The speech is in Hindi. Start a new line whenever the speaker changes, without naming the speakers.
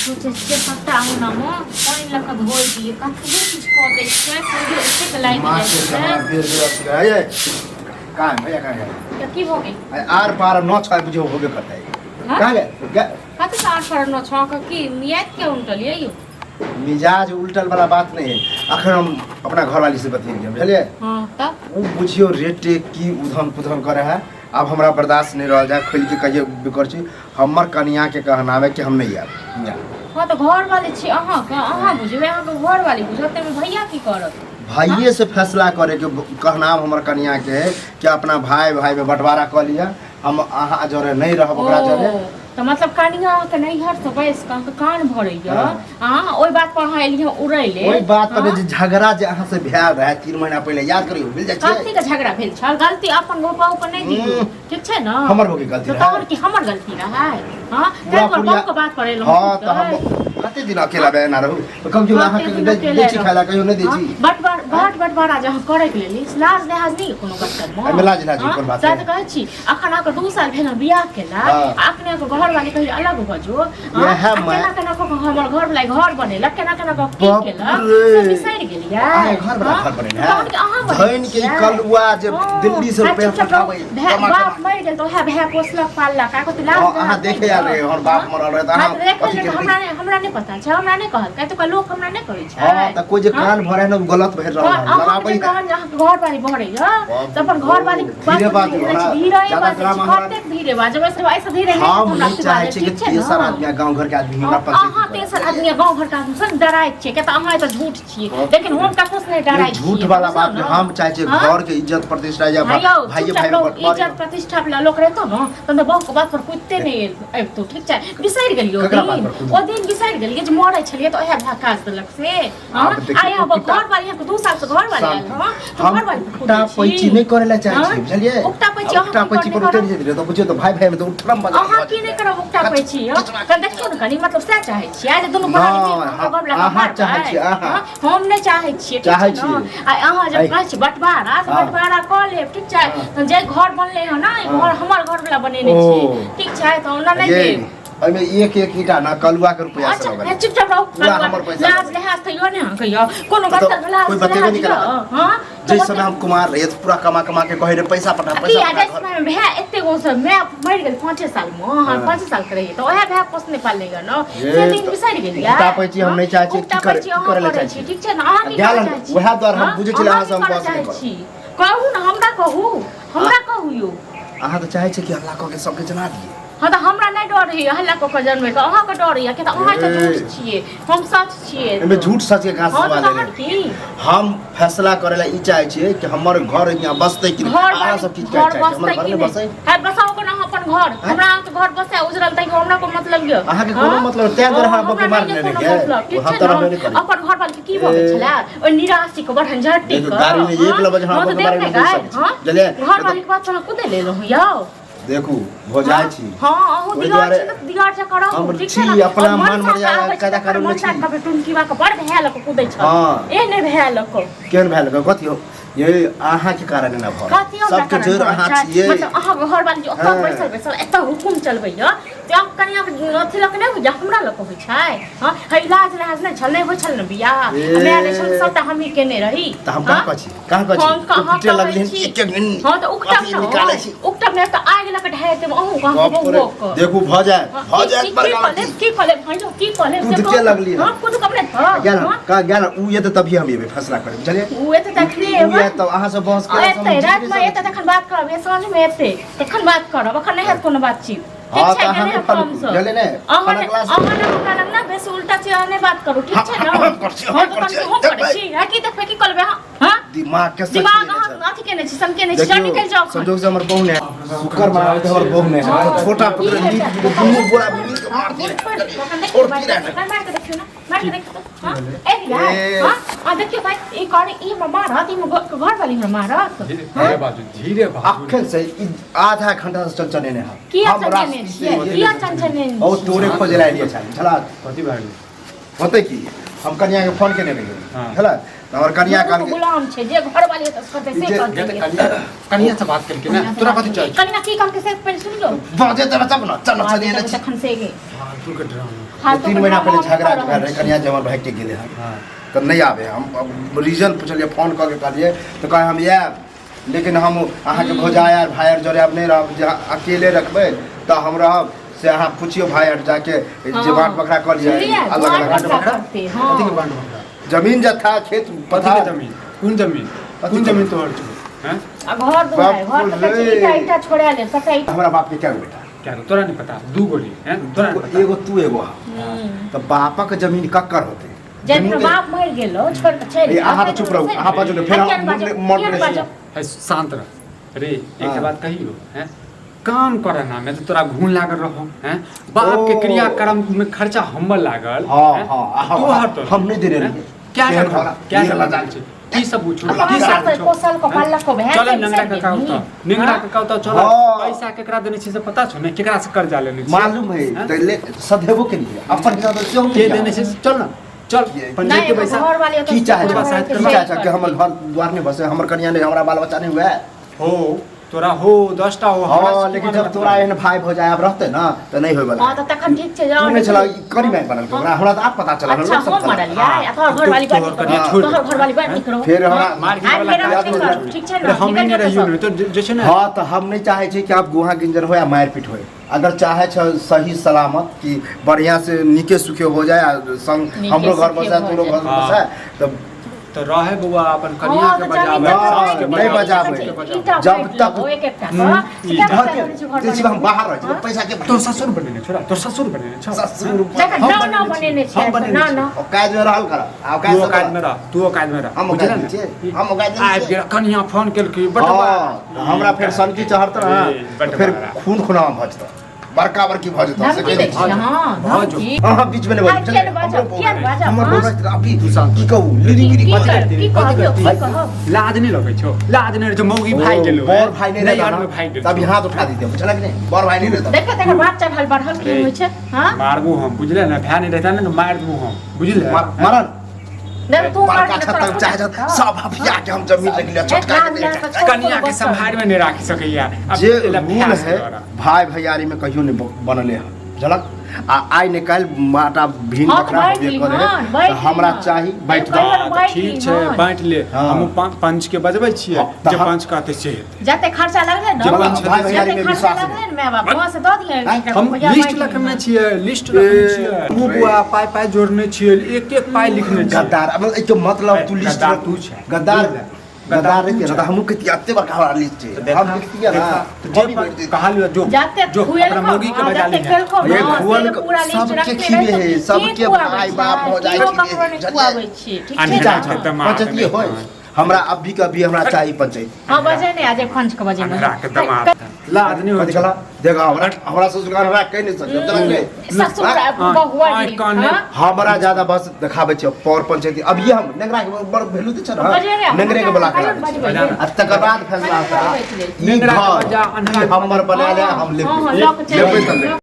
सोचे से पत्ता आउना म पानी लगा धोई दिए कथु कुछ को दे छै पूरी एते के लाइन
मार के हमारा
है
फिर से है ये कहां है भैया कहां है
तो की हो गई
आर पार न छ बुझो होबे करता है कहां गए
कथु सार पर न छ की मियाद के उल्टलिए यो
मिजाज उल्टल वाला बात नहीं है अखन हम अपना घर वाली से बतिएंगे बुझलिए
हां तब
वो बुझियो रेट की उधम पुधम करे है अब हमरा बर्दाश्त नहीं रह जाए खोल के कहिए बिकर छी हमर कन्या के कहनावे कि हम नहीं आब
हां तो घर वाले छी अहां का अहां बुझबे अहां के घर वाली बुझते में भैया की करत
भाइये से फैसला करे के कहनाम हमर कन्या के है कि अपना भाई भाई में बंटवारा कर लिया हम अहाँ जरे नहीं रहब ओकरा जरे
तो मतलब कनिया के नहीं हर तो बैस का कान भरैया हां ओई बात पर हां एलिया उड़ैले
ओई बात पर जे झगड़ा जे अहाँ से भेल रहे 3 महीना पहले याद करियो मिल जाय छै
कथि के झगड़ा भेल छल गलती अपन गोपा ऊपर नहीं दी ठीक छै ना
हमर हो गई गलती
तो तोहर की हमर गलती रहा हां कई बार बाप के बात करे लो
हां तो हम कते दिन अकेला बे ना रहू तो कम जो अहाँ के दे छी खाला कहियो नहीं दे छी
बट बार आज हम करे के लेली लाज देहाज नहीं कोनो बात कर
में लाज कोन बात
है कहै छी अखन आके 2 साल भेल बियाह केला अपने को घर वाली कहि अलग भजो केना को हमर घर वाला घर बनेला केना को की केला से बिसैर गेलिया
घर वाला घर बनेला धइन के कलुआ जे दिल्ली से रुपया पठाबै
बाप मर गेल तो है भै पोसलक पालला का को लाज
अहाँ देखे आल रहे और बाप मरल रहे त
हमरा नहीं पता छै हमरा नहीं कहल कह तो लोग हमरा नहीं कहै छै
हां त कोई जे कान भरे न गलत भेल रहल लगाबै
कहन घर वाली भरे त अपन घर वाली
धीरे बात
धीरे बात जब ऐसे धीरे
हम नहीं चाहे छी कि तेसर आदमी गांव घर के आदमी हमरा पर
अहाँ तेसर आदमी गांव घर के आदमी सन डराय छै के त अहाँ त झूठ छियै लेकिन हम ककरो से नहीं डराय छी
झूठ वाला बात हम चाहे छी घर के इज्जत प्रतिष्ठा या भाई भाई
इज्जत प्रतिष्ठा वाला लोग रहतो न त बहु के बात पर कुत्ते नहीं अब तो ठीक छै बिसैर गेलियो ओ दिन बिसैर गेलिए जे मरै छलिए त ओहे भाकास देलक से हां आय अब घर वाली के 2 साल से घर वाली आयल हां तो घर वाली
उठा पैची नहीं करेला चाहे छी बुझलिए
उठा पैची
पर उतर जेते तो बुझियो तो भाई भाई में तो उठरम बजा
अहाँ की नहीं करब उठा पैची त देखियो न कनी मतलब से चाहे छी आज दोनों बड़ा
अहाँ चाहे छी अहाँ
हम नहीं चाहे छी
चाहे छी
अहाँ जब कहै छी बंटवारा क लेब ठीक छै त जे घर बनले ह ना घर हमर घर वाला बनेने छी ठीक छै त ओना नहीं देब
अइमे एक एक ईटा ना कलुआ के रुपया से
अच्छा चुपचाप रहो लाज लिहाज थइयो ने कहियो कोनो बात भला
कोई बतेबे नहीं करा हां जैसे समय हम कुमार रहे पूरा कमा कमा के कहे रे पैसा पटा पैसा
पटा भै एते गो से मैं मर गेल 5 साल में हां 5 साल करे तो ओहे भै पोसने पाले ग न से दिन बिसैर गेलिया
उठा पैची हम नहीं चाहे छी की करे ले चाहे छी
ठीक छै न अहाँ की चाहे छी
ओहे द्वार हम बुझे छी अहाँ सब बस
कहू न हमरा कहू यो
अहाँ तो चाहे छी कि हल्ला क के सबके जना दिए
हां त हमरा नहीं डर है हल्ला क के जन्मे के अहाँ के डर है कि त अहाँ त झूठ छिए हम सच छिए
एमे झूठ सच के कहां से सवाल है हम फैसला करेला ई चाहे छी कि हमर घर यहां बसते कि अहाँ सब चीज चाहे हमर घर में बसै
है बसाओ को ना अपन घर हमरा के घर बसे उजरल तै हमरा को मतलब ये
अहाँ के कोनो मतलब तै घर हम के मार लेने के हम तरह नहीं करे
अपन घर वाले की भऽ छला ओ निराशि को बढ़न झट्टी को
गाड़ी में एक लबज हम के बारे में हां
चले घर वाले के बात सुन कुदे ले लो यो
देखू हो जाय छी
हां अहु दिगार से करो ठीक छै
छी अपना मन मर्यादा कायदा करू न छी
का टुनकी बा के बड़ भेल को कुदै छ ए नै भेल को
केन भेल को कथि हो ये अहाँ के कारण ना भ सबके जोर अहाँ छियै
मतलब अहाँ घर वाली जो अपन बैसल एत हुकुम चलबैया जे कनिया अथि लक नै बुझा हमरा लक होइ छै हां है इलाज लाज नै छल नै हो छल न बियाह हमरा ले छल सबटा हमही केने रही
त हम कहां पिटे लगलिन एक एक दिन
हां त उकटा ने त आग लक ढाए ते अहू कहां
देखू भ जाए
की कले भाइयो की कले
से पिटे लगली
हां खुद कपने
गेल उ ये त तभी हम ये फैसला करे बुझलिए
उ ये त तखने
तो अहाँ सब बहस के
एते रात में एते तखन बात करब ए साँझ में एते तखन बात करब अखन नहीं है कोनो बातचीत
हां त अहाँ के फल गेले ने
खाना क्लास अहाँ ना बेसी उल्टा से नहीं बात करू ठीक छै ना हम कर छी है की देखबे की करबे हां दिमाग के दिमाग हम अथि केने छी सम केने छी निकल जाओ
संजोग से हमर बहू ने शुक्र मार के हमर बहू ने छोटा पुत्र नीत दुनू बोरा मिल के मार दे छोड़ की रहना
मार के देखियो ना मार के देखियो हां ए दिया हां देखियो भाई ई करे ई मारत ई घर वाली में मारत
धीरे बाजू
अखन से आधा घंटा से चलचने ने
हम किया चलचने
ओ तोरे खोजे ला लिए छल छला
कथि भाई
होते की हम कन्या के फोन केने रहिए हला हमर कन्या काल
गुलाम छे जे घर वाली त करते से करते
कन्या से बात करके ना तोरा कथि चाहिए
कन्या की काम के से पहले सुन लो
बाजे त बचा न चल चल ने
तखन से गे
हां तू के ड्रामा
हाँ,
3
तो
महीना
हम
पहले झगड़ा
कर
कर रहे कन्या जमल भाग के गेले हैं
हाँ
तो नहीं आवे हम रीजन पूछलिए फोन करके कहलिए तो कहे हम ये लेकिन हम अहाँ के भौजाई आर भाई आर जोरे अब नहीं रहब जे अकेले रखबे तो हम रहब से अहाँ पूछियो भाई आर जाके जे बांट बखरा कर लिए
सुनिए,
अलग
बांट
अलग
बखरा करते, हाँ।
कथी के बांट बखरा
जमीन जथा खेत
कथी
पथा
के जमीन कौन जमीन कौन जमीन तोहर छौ हैं
आ घर दुआर घर
बाप
के
रे।
ईटा ईटा छोड़ा ले सबटा ईटा
हमरा बाप के क्या बेटा
क्या तोरा नहीं पता दू गोली हैं तोरा नहीं पता
एगो तू एगो हम। तो बापा के जमीन कक्कर होते
जब
जमीन के-
बाप मर गेलो छोड़ के चल
ए, अहाँ तो चुप रहो, अहाँ बाजू ने, फिर हम मन में रहिए।
है शांत रह रे एक
हाँ।
बात कहियो हैं काम करे ना मैं तो तोरा घून लागल रहो हैं बाप के
ओ।
क्रियाक्रम में खर्चा हमर लागल
हाँ,
हैं?
हाँ,
तोहर तो
हम नहीं दे रहे
हैं?
हैं।
क्या
केहन
कर
वाला?
क्या
ये
कर
वाला
जान की सब पूछो
अल्लाह
की
का
सब
रास्ता
पूछो
कोसल को पालक को बहन
चल
से
नंगरा
बिसर
के कहू
गेली।
तो निंगरा के कहू तो चल
हाँ।
पैसा केकरा देने छी से पता छौ ने केकरा से कर्जा लेने छी
मालूम है
हैं?
तो ले सधेबो के लिए अपन हिसाब से क्यों
के देने छी चल ना चल पंचायत
नहीं
के
एगो
पैसा
घर वाले तो
की चाहे
घर वाले
की
के
चाहे कि हमर घर द्वार नहीं बसे हमर कन्या नहीं हमरा बाल बच्चा नहीं हुआ है
हो तोरा हो 10टा हो हमरा
हाँ
से
लेकिन
की
जब
मतलब
तोरा
है?
एहन भाई भौजाई अब रहते ना तो नहीं होय वाला
हां तो तखन ठीक छै
तू
जाओ
नहीं चला करी मैं बनल के हमरा तो आप पता चला
अच्छा हम मरल यार तोहर घर वाली बात
तोहर
नहीं
करिया
करो
छोड़
तोहर घर वाली बात नहीं करो
फिर हमरा
मार के
आज
वाला
मेरा
याद
ठीक
नहीं
कर, ठीक छै
अरे
ना
हम नहीं रहियो ने तो जे छै ने
हाँ तो हम नहीं चाहे छी कि आप गुहा गिंजर हो या मार पीट हो अगर चाहे छ सही सलामत कि बढ़िया से निके सुखे हो जाए आ संग
नीके
हमरो घर
सुखे
बसा
हो
तोरो
जाए।
घर
हाँ।
बसा तो
तो रहे बुआ अपन कनिया
हाँ,
के
तो
बजावे
जमीन
हाँ,
सास के
नहीं बजावे।
ईटा
जब
बैठ
तक-
लो, एक एकटा
ई
क्या
घर
करते
के
हैं घर
ते हम बाहर रह छी पैसा के
तो ससुर बनेने छोरा तो ससुर बनेने छ
ससुर
जगह
हम
ना ना बनेने छै
हम बनेने
ना
छी।
ना
औकात में रहल कर
तू औकात में रह तू औकात में रह
हम
बुझल
औकात
ने?
में छियै, हम औकात में
आबि
छियै।
गेल कनिया फोन केलकी बटवा
हाँ हमरा फिर सनकी चढ़त
ए,
रहा
बटवा
फिर
रहा।
खून खुनावा भजता बड़का बड़की भजता
धमकी दै छियै हाँ
भाजो।
धमकी
हाँ बीच में नहीं
आई किया बाजा किया बाजा
हमर
हाँ?
बोल रहा अभी
तू शांत
की कहू लिरी गिरी
की
बजे
कर की कहबियो की कहब
लाज नहीं लगे छो लाज नहीं रहे जो मौगी भाई गेलो
बड़ भाई नहीं रहता
यार
ना,
में भाई गेलो
तभी हाथ उठा देते बुझला कि नहीं बड़ भाई नहीं रहता
देखो तेरा बात चढ़ल बढ़ल की होइ छै हां
मारबू हम बुझले ना भैया नहीं रहता ना तो मार दूँ हम बुझले
मरन
नहीं तू मार
बड़का
के
छत तक चाहे
तोरा
सब हफिया के हम जमीन रख लिया छोटका के नहीं रखा।
कनिया के संभाल में नहीं राख सकैया अब
जे
एला
रूल
भैया से
है
लड़ा।
भाई भैयारी में कहियो नहीं बनले है बुझलक आ आई निकाल माटा भीन
हाँ, तो
बकरा
बाँट
होबे
ली,
करे
हाँ, बाँट
तो
ली,
हमरा
हाँ।
चाही
बाँट
एक बार
दो
बाँट
ठीक
ली,
छै
हाँ।
बाँट ले
हाँ।
हम पंच के बजबै छियै
हाँ, तऽ
जे
हम-
पंच कहते से हेतै
जते खर्चा लगले न
जब
हम भाई भैयारी
जते
में
खर्चा
विश्वास
लगले
है
न माय बाप वहां से दऽ दिए
हम लिस्ट रखने छियै लिस्ट रखने छियै तू बुआ पाइ पाइ जोड़ने छियै एक एक पाइ लिखने छियै
गद्दार अब एके मतलब तू लिस्ट
गद्दार तू छै।
गद्दार
गद्दार
गद्दार
तू
रे
छै।
के हम कहती आते बड़का वाला लिस्ट है हम लिखती है ना
जे कहा लियो जो
जाते
जो
खुएल
अपना मौगी के बजा
जाते
ली
खेल को
ये
हाँ,
खुअल
तेल पूरा लिस्ट
सबके
रखते
खिबे
रहे
है,
तो
सबके
के खुआबै
भाई
छै,
बाप भौजाई
केओ
खिबे
ककरो नहि
है,
खुआबै छियै, ठीक
आ
छै
नहीं
ने?
जाते तऽ मार
पंचायती
देने।
होय हमरा अभी के अभी हमरा चाहिए पंचायत
हाँ बजे ने आज पंच के बजे में
अंधरा के दमाद लाज नहीं
कथि
होय
कहला देखा हमरा ससुर हमरा कह नहीं सकते जनक नहीं
ससुर बहुआ
आँय,
जी,
कान
हाँ?
हमरा ज्यादा बस दिखावे छै पौर पंचायती अभी हम नेंगरा के बड़ वैल्यू दे छै ना
बजे रे,
नेंगरे के बुला के
बजे,
लाबै छै।
बजे, बजे।
आ तकर बाद फैसला होता
बजे, बजे।
ई
नेंगरा के
घर
बजा, अन्हरा के
हमर बना ले हम
हाँ, हाँ,
लेबै
लऽ के चलि
लेबै
जाइए।
तऽ लेबै